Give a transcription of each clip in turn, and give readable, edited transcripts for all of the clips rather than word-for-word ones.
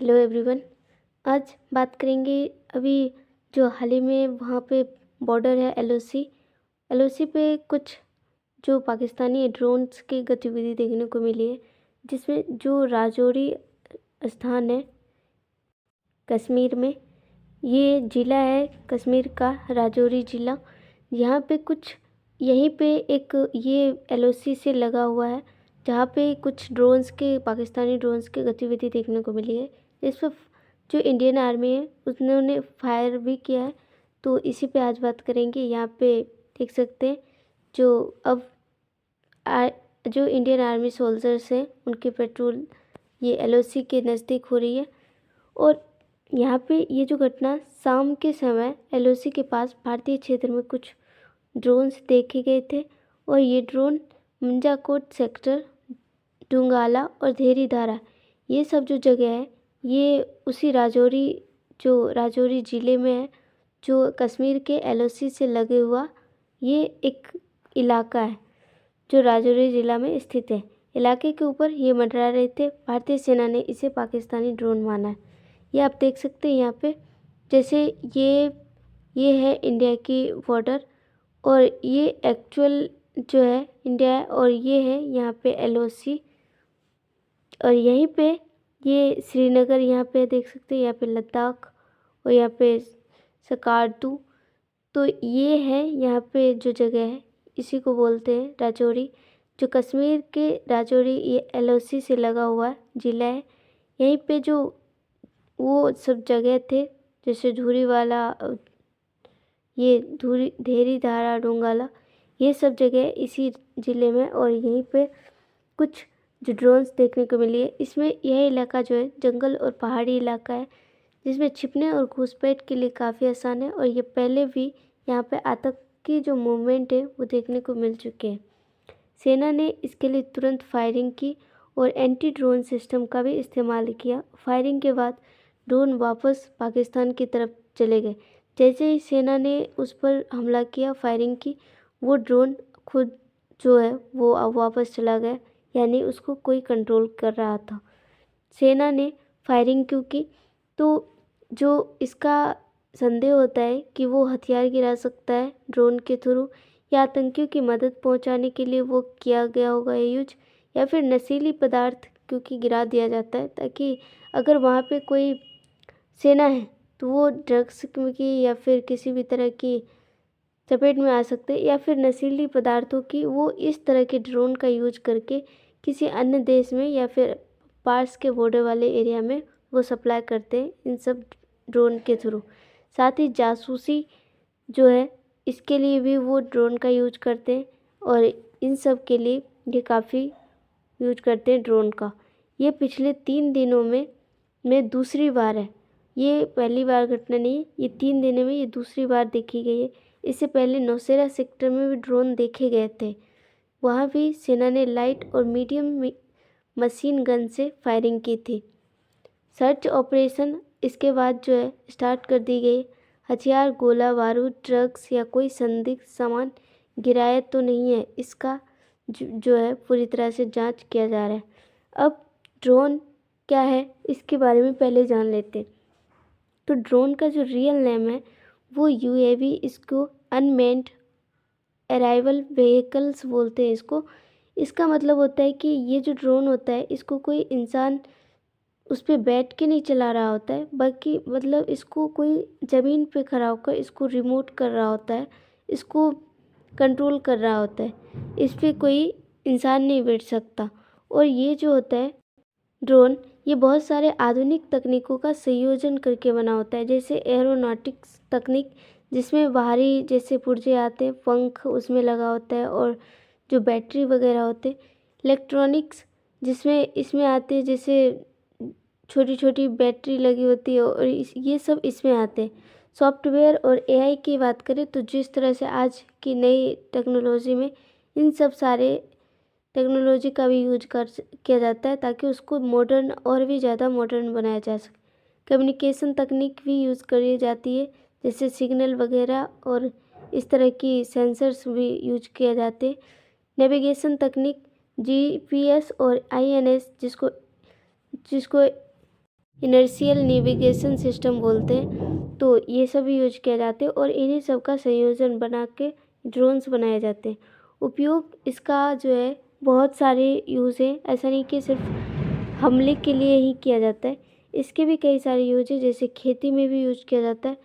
Hello everyone. आज बात करेंगे अभी जो हाल ही में वहाँ पे बॉर्डर है एलओसी पे कुछ जो पाकिस्तानी ड्रोन्स की गतिविधि देखने को मिली है, जिसमें जो राजौरी स्थान है कश्मीर में, ये ज़िला है कश्मीर का राजौरी ज़िला। यहाँ पे कुछ यहीं पे एक ये एलओसी से लगा हुआ है, जहाँ पे कुछ पाकिस्तानी ड्रोन्स की गतिविधि देखने को मिली है। इस पर जो इंडियन आर्मी है उन्होंने फायर भी किया है, तो इसी पे आज बात करेंगे। यहाँ पे देख सकते हैं जो इंडियन आर्मी सोल्जर्स हैं उनकी पेट्रोल ये एलओसी के नज़दीक हो रही है। और यहाँ पे ये जो घटना शाम के समय एलओसी के पास भारतीय क्षेत्र में कुछ ड्रोन्स देखे गए थे, और ये ड्रोन मंजाकोट सेक्टर, डुंगाला और धेरी धारा, ये सब जो जगह है ये उसी राजौरी ज़िले में है, जो कश्मीर के एलओसी से लगे हुआ ये एक इलाका है जो राजौरी ज़िला में स्थित है। इलाके के ऊपर ये मंडरा रहे थे। भारतीय सेना ने इसे पाकिस्तानी ड्रोन माना है। ये आप देख सकते हैं यहाँ पे, जैसे ये है इंडिया की बॉर्डर, और ये एक्चुअल जो है इंडिया है, और ये है यहाँ पे एलओसी, और यहीं पे ये श्रीनगर यहाँ पे देख सकते हैं, यहाँ पे लद्दाख और यहाँ पे स्कार्दू। तो ये है यहाँ पे जो जगह है इसी को बोलते हैं राजौरी, जो कश्मीर के राजौरी ये एलओसी से लगा हुआ ज़िला है। यहीं पे जो वो सब जगह थे जैसे धेरी धारा, डोंगाला, ये सब जगह इसी ज़िले में। और यहीं पे कुछ जो ड्रोन्स देखने को मिली है, इसमें यह इलाका जो है जंगल और पहाड़ी इलाका है, जिसमें छिपने और घुसपैठ के लिए काफ़ी आसान है। और ये पहले भी यहाँ पे आतंक की जो मूवमेंट है वो देखने को मिल चुके हैं। सेना ने इसके लिए तुरंत फायरिंग की और एंटी ड्रोन सिस्टम का भी इस्तेमाल किया। फायरिंग के बाद ड्रोन वापस पाकिस्तान की तरफ चले गए। जैसे ही सेना ने उस पर हमला किया, फायरिंग की, वो ड्रोन खुद जो है वो वापस चला गया, यानी उसको कोई कंट्रोल कर रहा था। सेना ने फायरिंग क्यों की? तो जो इसका संदेह होता है कि वो हथियार गिरा सकता है ड्रोन के थ्रू, या आतंकियों की मदद पहुंचाने के लिए वो किया गया होगा ये यूज, या फिर नशीली पदार्थ क्योंकि गिरा दिया जाता है, ताकि अगर वहाँ पे कोई सेना है तो वो ड्रग्स की या फिर किसी भी तरह की चपेट में आ सकते हैं, या फिर नशीली पदार्थों की वो इस तरह के ड्रोन का यूज करके किसी अन्य देश में या फिर पास के बॉर्डर वाले एरिया में वो सप्लाई करते हैं इन सब ड्रोन के थ्रू। साथ ही जासूसी जो है इसके लिए भी वो ड्रोन का यूज करते हैं, और इन सब के लिए ये काफ़ी यूज करते हैं ड्रोन का। ये पिछले 3 दिनों में दूसरी बार है, ये पहली बार घटना नहीं है, ये 3 दिनों में ये दूसरी बार देखी गई है। इससे पहले नौशेरा सेक्टर में भी ड्रोन देखे गए थे, वहाँ भी सेना ने लाइट और मीडियम मशीन गन से फायरिंग की थी। सर्च ऑपरेशन इसके बाद जो है स्टार्ट कर दी गई। हथियार, गोला बारूद, ड्रग्स या कोई संदिग्ध सामान गिराया तो नहीं है, इसका जो है पूरी तरह से जांच किया जा रहा है। अब ड्रोन क्या है इसके बारे में पहले जान लेते हैं। तो ड्रोन का जो रियल नेम है वो यूएवी, इसको अनमेन्ड अराइवल व्हीकल्स बोलते हैं इसको। इसका मतलब होता है कि ये जो ड्रोन होता है इसको कोई इंसान उस पर बैठ के नहीं चला रहा होता है, बल्कि मतलब इसको कोई ज़मीन पे खड़ा होकर इसको रिमोट कर रहा होता है, इसको कंट्रोल कर रहा होता है। इस पर कोई इंसान नहीं बैठ सकता। और ये जो होता है ड्रोन, ये बहुत सारे आधुनिक तकनीकों का संयोजन करके बना होता है, जैसे एरोनॉटिक्स तकनीक, जिसमें बाहरी जैसे पुर्जे आते हैं, पंख उसमें लगा होता है, और जो बैटरी वगैरह होते हैं। इलेक्ट्रॉनिक्स जिसमें इसमें आते हैं, जैसे छोटी छोटी बैटरी लगी होती है, और ये सब इसमें आते हैं। सॉफ्टवेयर और एआई की बात करें तो जिस तरह से आज की नई टेक्नोलॉजी में इन सब सारे टेक्नोलॉजी का भी यूज किया जाता है, ताकि उसको मॉडर्न और भी ज़्यादा मॉडर्न बनाया जा सके। कम्युनिकेशन तकनीक भी यूज़ करी जाती है, जैसे सिग्नल वगैरह, और इस तरह की सेंसर्स भी यूज किए जाते हैं। नेविगेशन तकनीक, जीपीएस और आईएनएस जिसको इनर्शियल नेविगेशन सिस्टम बोलते हैं। तो ये सब यूज किया जाते हैं और इन्हीं सब का संयोजन बना के ड्रोन्स बनाए जाते हैं। उपयोग इसका जो है बहुत सारे यूज़ है, ऐसा नहीं कि सिर्फ हमले के लिए ही किया जाता है। इसके भी कई सारे यूज है, जैसे खेती में भी यूज किया जाता है,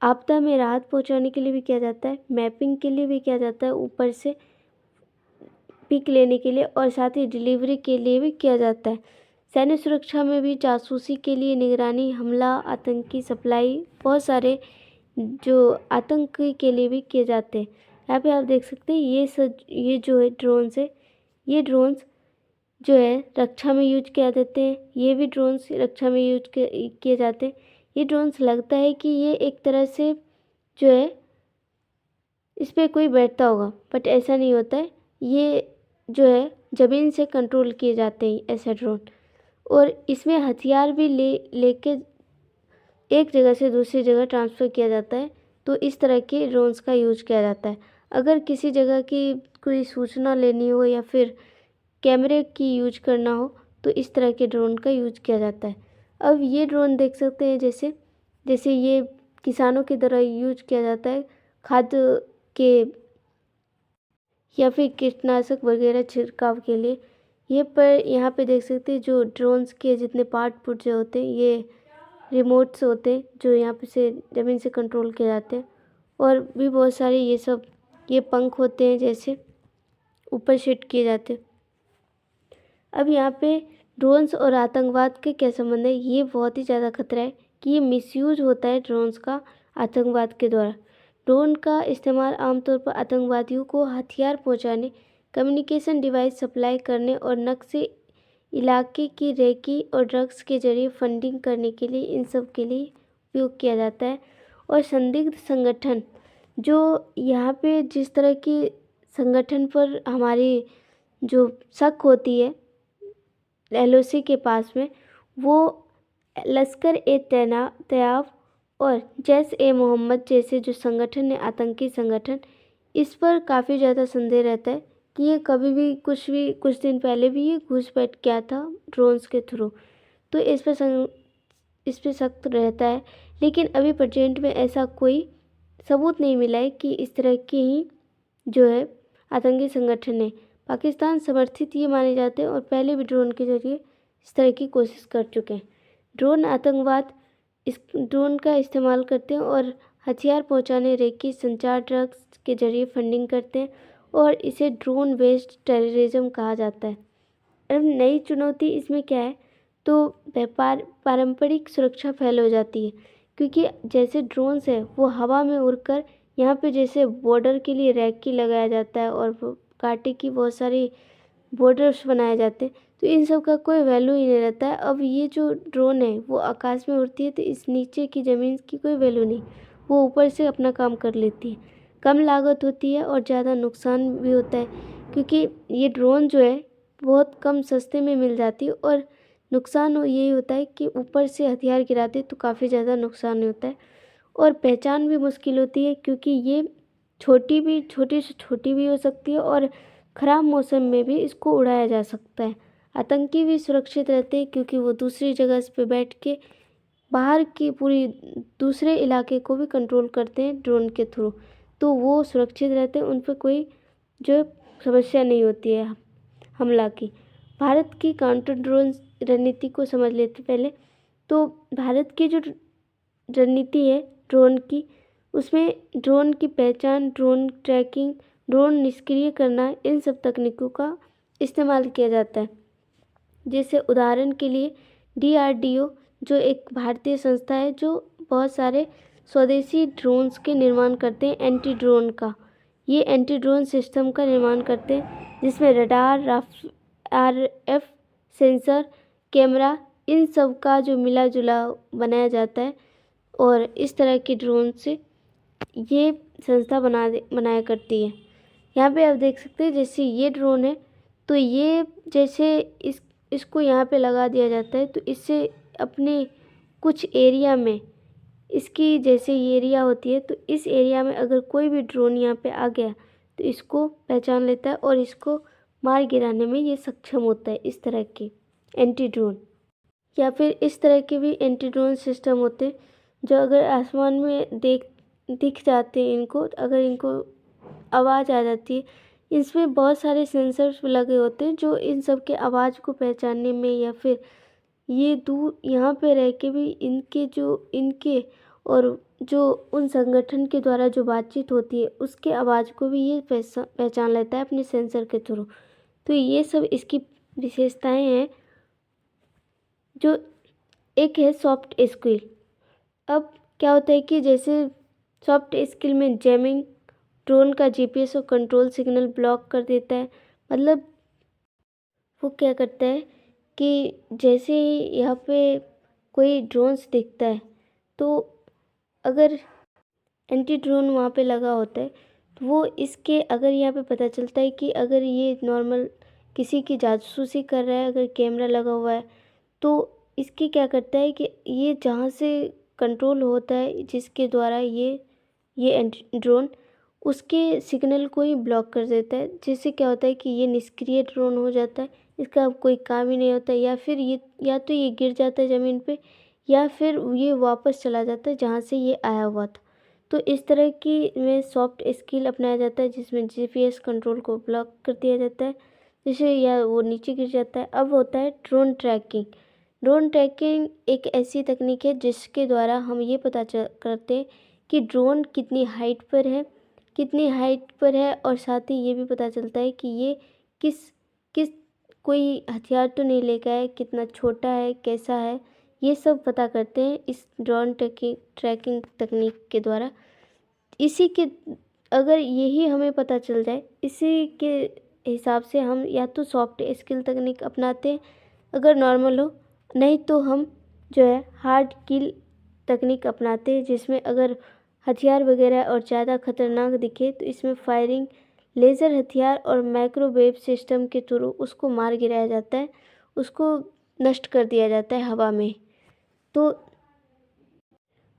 आपदा में राहत पहुंचाने के लिए भी किया जाता है, मैपिंग के लिए भी किया जाता है, ऊपर से पिक लेने के लिए, और साथ ही डिलीवरी के लिए भी किया जाता है। सैन्य सुरक्षा में भी जासूसी के लिए, निगरानी, हमला, आतंकी सप्लाई, बहुत सारे जो आतंक के लिए भी किए जाते हैं। यहाँ पे आप देख सकते हैं ये जो है ड्रोन्स है, ये ड्रोन्स जो है रक्षा में यूज किया जाते हैं। ये भी ड्रोन्स रक्षा में यूज किए जाते हैं। ये ड्रोन्स लगता है कि ये एक तरह से जो है इस पर कोई बैठता होगा, बट ऐसा नहीं होता है। ये जो है ज़मीन से कंट्रोल किए जाते हैं ऐसे ड्रोन, और इसमें हथियार भी लेके एक जगह से दूसरी जगह ट्रांसफ़र किया जाता है। तो इस तरह के ड्रोन्स का यूज किया जाता है। अगर किसी जगह की कोई सूचना लेनी हो या फिर कैमरे की यूज करना हो तो इस तरह के ड्रोन का यूज किया जाता है। अब ये ड्रोन देख सकते हैं, जैसे जैसे ये किसानों की तरह यूज किया जाता है खाद्य के या फिर कीटनाशक वगैरह छिड़काव के लिए। ये पर यहाँ पे देख सकते हैं जो ड्रोन्स के जितने पार्ट पुर्जे होते हैं, ये रिमोट्स होते हैं जो यहाँ पे से ज़मीन से कंट्रोल किए जाते हैं। और भी बहुत सारे ये पंख होते हैं जैसे ऊपर शिफ्ट किए जाते हैं। अब यहाँ पे ड्रोन्स और आतंकवाद के क्या संबंध है, ये बहुत ही ज़्यादा खतरा है कि ये मिसयूज होता है ड्रोन्स का आतंकवाद के द्वारा। ड्रोन का इस्तेमाल आमतौर पर आतंकवादियों को हथियार पहुंचाने, कम्युनिकेशन डिवाइस सप्लाई करने और नक्शे इलाके की रेकी और ड्रग्स के जरिए फंडिंग करने के लिए, इन सब के लिए उपयोग किया जाता है। और संदिग्ध संगठन, जो यहाँ पे जिस तरह की संगठन पर हमारी जो शक होती है LOC के पास में, वो लश्कर ए तैयबा और जैश-ए-मोहम्मद जैसे जो संगठन है, आतंकी संगठन, इस पर काफ़ी ज़्यादा संदेह रहता है कि ये कभी भी कुछ दिन पहले भी ये घुसपैठ किया था ड्रोन्स के थ्रू। तो इस पर सख्त रहता है, लेकिन अभी प्रेजेंट में ऐसा कोई सबूत नहीं मिला है कि इस तरह की ही जो है आतंकी संगठन है। पाकिस्तान समर्थित ये माने जाते हैं और पहले भी ड्रोन के जरिए इस तरह की कोशिश कर चुके हैं। ड्रोन आतंकवाद इस ड्रोन का इस्तेमाल करते हैं और हथियार पहुंचाने, रेकी, संचार, ड्रग्स के जरिए फंडिंग करते हैं और इसे ड्रोन बेस्ड टेररिज्म कहा जाता है। अब नई चुनौती इसमें क्या है, तो पारंपरिक सुरक्षा फेल हो जाती है, क्योंकि जैसे ड्रोन्स है वो हवा में उड़कर यहाँ पे जैसे बॉर्डर के लिए रैकी लगाया जाता है और कांटे की बहुत सारी बॉर्डर्स बनाए जाते हैं, तो इन सब का कोई वैल्यू ही नहीं रहता है। अब ये जो ड्रोन है वो आकाश में उड़ती है, तो इस नीचे की ज़मीन की कोई वैल्यू नहीं, वो ऊपर से अपना काम कर लेती है। कम लागत होती है और ज़्यादा नुकसान भी होता है, क्योंकि ये ड्रोन जो है बहुत कम सस्ते में मिल जाती है, और नुकसान यही होता है कि ऊपर से हथियार गिराते तो काफ़ी ज़्यादा नुकसान होता है। और पहचान भी मुश्किल होती है, क्योंकि ये छोटी से छोटी भी हो सकती है और ख़राब मौसम में भी इसको उड़ाया जा सकता है। आतंकी भी सुरक्षित रहते हैं, क्योंकि वो दूसरी जगह पे बैठ के बाहर की पूरी दूसरे इलाके को भी कंट्रोल करते हैं ड्रोन के थ्रू, तो वो सुरक्षित रहते हैं, उन पर कोई जो समस्या नहीं होती है हमला की। भारत की काउंटर ड्रोन रणनीति को समझ लेते पहले। तो भारत की जो रणनीति है ड्रोन की, उसमें ड्रोन की पहचान, ड्रोन ट्रैकिंग, ड्रोन निष्क्रिय करना, इन सब तकनीकों का इस्तेमाल किया जाता है। जैसे उदाहरण के लिए DRDO जो एक भारतीय संस्था है जो बहुत सारे स्वदेशी ड्रोन्स के निर्माण करते हैं, एंटी ड्रोन का। ये एंटी ड्रोन सिस्टम का निर्माण करते हैं, जिसमें रडार, RF सेंसर, कैमरा, इन सब का जो मिला जुला बनाया जाता है, और इस तरह के ड्रोन से ये संस्था बनाया करती है। यहाँ पे आप देख सकते हैं जैसे ये ड्रोन है, तो ये जैसे इसको यहाँ पे लगा दिया जाता है, तो इससे अपने कुछ एरिया में, इसकी जैसे ये एरिया होती है, तो इस एरिया में अगर कोई भी ड्रोन यहाँ पे आ गया तो इसको पहचान लेता है और इसको मार गिराने में ये सक्षम होता है। इस तरह के एंटी ड्रोन। या फिर इस तरह के भी एंटी ड्रोन सिस्टम होते हैं जो अगर आसमान में दिख जाते हैं इनको, अगर इनको आवाज़ आ जाती है, इसमें बहुत सारे सेंसर्स लगे होते हैं जो इन सब के आवाज़ को पहचानने में या फिर ये दूर यहाँ पे रह के भी इनके और जो उन संगठन के द्वारा जो बातचीत होती है उसके आवाज़ को भी ये पहचान लेता है अपने सेंसर के थ्रू। तो ये सब इसकी विशेषताएं हैं। जो एक है सॉफ्ट स्किल। अब क्या होता है कि जैसे सॉफ्ट स्किल में जैमिंग ड्रोन का जीपीएस और कंट्रोल सिग्नल ब्लॉक कर देता है। मतलब वो क्या करता है कि जैसे ही यहाँ पे कोई ड्रोन्स दिखता है तो अगर एंटी ड्रोन वहाँ पे लगा होता है तो वो इसके अगर यहाँ पे पता चलता है कि अगर ये नॉर्मल किसी की जासूसी कर रहा है, अगर कैमरा लगा हुआ है तो इसकी क्या करता है कि ये जहाँ से कंट्रोल होता है जिसके द्वारा ये एंटी ड्रोन उसके सिग्नल को ही ब्लॉक कर देता है, जिससे क्या होता है कि ये निष्क्रिय ड्रोन हो जाता है, इसका अब कोई काम ही नहीं होता, या फिर या तो ये गिर जाता है ज़मीन पे या फिर ये वापस चला जाता है जहाँ से ये आया हुआ था। तो इस तरह की में सॉफ्ट स्किल अपनाया जाता है जिसमें जीपीएस कंट्रोल को ब्लॉक कर दिया जाता है, जिससे या वो नीचे गिर जाता है। अब होता है ड्रोन ट्रैकिंग। ड्रोन ट्रैकिंग एक ऐसी तकनीक है जिसके द्वारा हम ये पता करते हैं कि ड्रोन कितनी हाइट पर है और साथ ही ये भी पता चलता है कि ये किस कोई हथियार तो नहीं लेकर है, कितना छोटा है, कैसा है, ये सब पता करते हैं इस ड्रोन ट्रैकिंग तकनीक के द्वारा। इसी के अगर यही हमें पता चल जाए, इसी के हिसाब से हम या तो सॉफ्ट स्किल तकनीक अपनाते हैं अगर नॉर्मल हो, नहीं तो हम जो है हार्ड किल तकनीक अपनाते हैं, जिसमें अगर हथियार वगैरह और ज़्यादा खतरनाक दिखे तो इसमें फायरिंग लेज़र हथियार और माइक्रोवेव सिस्टम के थ्रू उसको मार गिराया जाता है, उसको नष्ट कर दिया जाता है हवा में। तो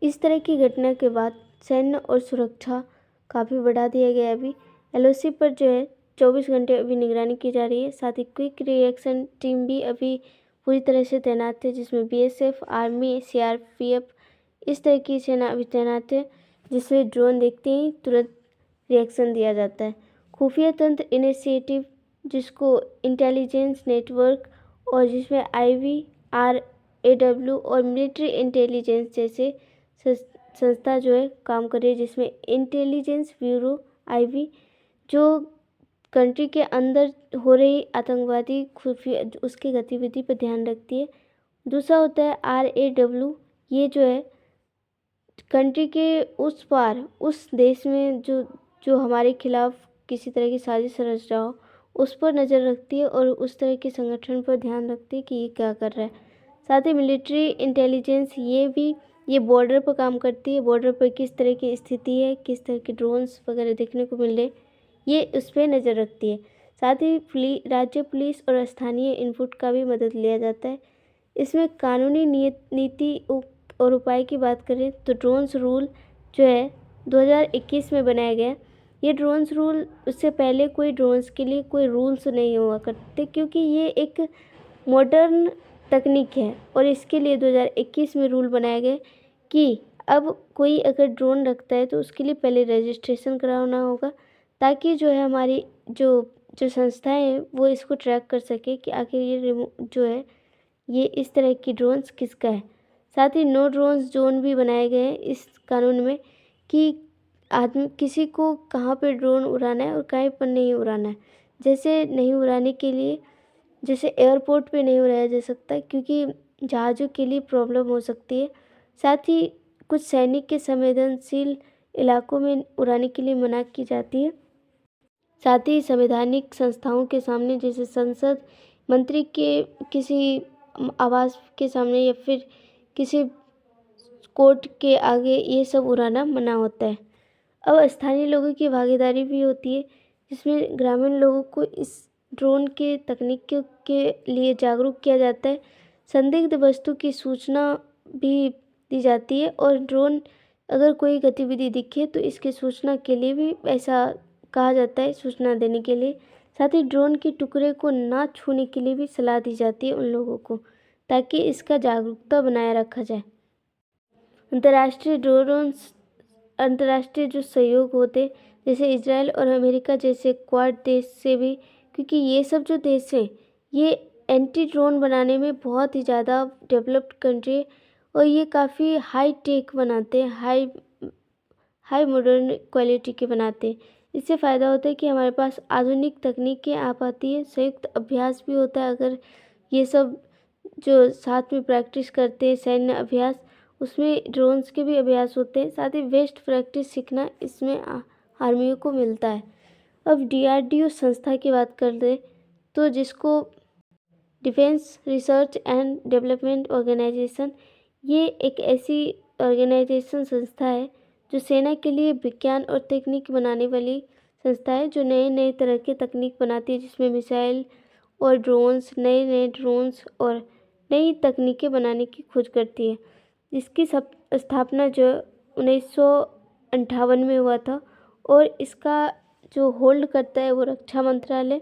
इस तरह की घटना के बाद सैन्य और सुरक्षा काफ़ी बढ़ा दिया गया है। अभी एलओसी पर जो है 24 घंटे अभी निगरानी की जा रही है। साथ ही क्विक रिएक्शन टीम भी अभी पूरी तरह से तैनात है, जिसमें बीएसएफ, आर्मी, सीआरपीएफ इस तरह की सेना अभी तैनात है, जिसमें ड्रोन देखते ही तुरंत रिएक्शन दिया जाता है। खुफिया तंत्र इनिशिएटिव, जिसको इंटेलिजेंस नेटवर्क और जिसमें IVRAW और मिलिट्री इंटेलिजेंस जैसे संस्था जो है काम कर रही है, जिसमें इंटेलिजेंस ब्यूरो IB जो कंट्री के अंदर हो रही आतंकवादी खुफिया उसकी गतिविधि पर ध्यान रखती है। दूसरा होता है RAW, ये जो है कंट्री के उस पार उस देश में जो हमारे खिलाफ किसी तरह की साजिश रच रहा हो उस पर नज़र रखती है और उस तरह के संगठन पर ध्यान रखती है कि ये क्या कर रहा है। साथ ही मिलिट्री इंटेलिजेंस ये बॉर्डर पर काम करती है, बॉर्डर पर किस तरह की स्थिति है, किस तरह के ड्रोन्स वगैरह देखने को मिल रहे, ये उस पर नज़र रखती है। साथ ही राज्य पुलिस और स्थानीय इनपुट का भी मदद लिया जाता है। इसमें कानूनी नीति और उपाय की बात करें तो ड्रोन्स रूल जो है 2021 में बनाया गया। ये ड्रोन्स रूल, उससे पहले कोई ड्रोन्स के लिए कोई रूल्स नहीं हुआ करते, क्योंकि ये एक मॉडर्न तकनीक है और इसके लिए 2021 में रूल बनाया गया कि अब कोई अगर ड्रोन रखता है तो उसके लिए पहले रजिस्ट्रेशन कराना होगा, ताकि जो है हमारी जो संस्थाएं हैं वो इसको ट्रैक कर सके कि आखिर ये जो है ये इस तरह की ड्रोन्स किसका है। साथ ही नो ड्रोन्स जोन भी बनाए गए हैं इस कानून में कि आदमी किसी को कहाँ पे ड्रोन उड़ाना है और कहीं पर नहीं उड़ाना है। जैसे नहीं उड़ाने के लिए, जैसे एयरपोर्ट पे नहीं उड़ाया जा सकता क्योंकि जहाज़ों के लिए प्रॉब्लम हो सकती है। साथ ही कुछ सैनिक के संवेदनशील इलाकों में उड़ाने के लिए मना की जाती है। साथ ही संवैधानिक संस्थाओं के सामने, जैसे संसद, मंत्री के किसी आवास के सामने या फिर किसी कोर्ट के आगे, ये सब उड़ाना मना होता है। अब स्थानीय लोगों की भागीदारी भी होती है, जिसमें ग्रामीण लोगों को इस ड्रोन के तकनीक के लिए जागरूक किया जाता है। संदिग्ध वस्तु की सूचना भी दी जाती है और ड्रोन अगर कोई गतिविधि दिखे तो इसके सूचना के लिए भी ऐसा कहा जाता है, सूचना देने के लिए। साथ ही ड्रोन के टुकड़े को ना छूने के लिए भी सलाह दी जाती है उन लोगों को, ताकि इसका जागरूकता बनाए रखा जाए। अंतर्राष्ट्रीय जो सहयोग होते जैसे इजराइल और अमेरिका जैसे क्वाड देश से भी, क्योंकि ये सब जो देश हैं ये एंटी ड्रोन बनाने में बहुत ही ज़्यादा डेवलप्ड कंट्री है और ये काफ़ी हाई टेक बनाते हैं, हाई मॉडर्न क्वालिटी के बनाते हैं। इससे फ़ायदा होता है कि हमारे पास आधुनिक तकनीकें आ पाती है, संयुक्त अभ्यास भी होता है। अगर ये सब जो साथ में प्रैक्टिस करते हैं सैन्य अभ्यास, उसमें ड्रोन्स के भी अभ्यास होते हैं। साथ ही बेस्ट प्रैक्टिस सीखना इसमें आर्मियों को मिलता है। अब DRDO संस्था की बात कर दें तो जिसको Defence Research and Development Organisation, ये एक ऐसी ऑर्गेनाइजेशन संस्था है जो सेना के लिए विज्ञान और तकनीक बनाने वाली संस्था है, जो नए नए तरह के तकनीक बनाती है जिसमें मिसाइल और ड्रोन्स, नए नए ड्रोन्स और नई तकनीकें बनाने की खोज करती है। इसकी स्थापना जो 1958 में हुआ था और इसका जो होल्ड करता है वो रक्षा मंत्रालय।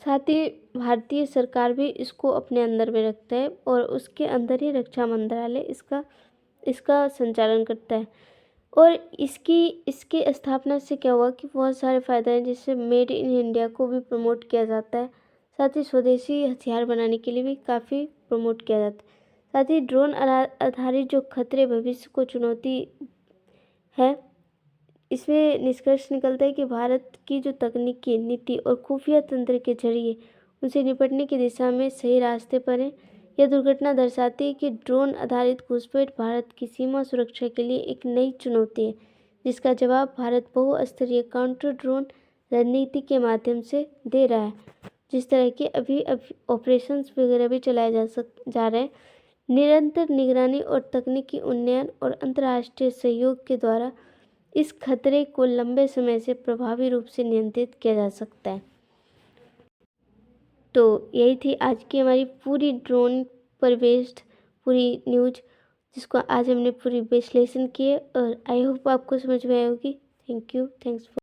साथ ही भारतीय सरकार भी इसको अपने अंदर में रखता है और उसके अंदर ही रक्षा मंत्रालय इसका संचालन करता है। और इसकी स्थापना से क्या हुआ कि बहुत सारे फ़ायदे हैं, जैसे मेड इन इंडिया को भी प्रमोट किया जाता है। साथ ही स्वदेशी हथियार बनाने के लिए भी काफ़ी प्रमोट किया जाता है। साथ ही ड्रोन आधारित जो खतरे भविष्य को चुनौती है, इसमें निष्कर्ष निकलता है कि भारत की जो तकनीकी नीति और खुफिया तंत्र के जरिए उनसे निपटने की दिशा में सही रास्ते पर है। यह दुर्घटना दर्शाती है कि ड्रोन आधारित घुसपैठ भारत की सीमा सुरक्षा के लिए एक नई चुनौती है, जिसका जवाब भारत बहुस्तरीय काउंटर ड्रोन रणनीति के माध्यम से दे रहा है। जिस तरह के अभी ऑपरेशंस वगैरह भी चलाए जा रहे हैं, निरंतर निगरानी और तकनीकी उन्नयन और अंतर्राष्ट्रीय सहयोग के द्वारा इस खतरे को लंबे समय से प्रभावी रूप से नियंत्रित किया जा सकता है। तो यही थी आज की हमारी पूरी ड्रोन पर बेस्ड पूरी न्यूज़, जिसको आज हमने पूरी विश्लेषण किए और आई होप आपको समझ में आई होगी। Thank you. Thanks for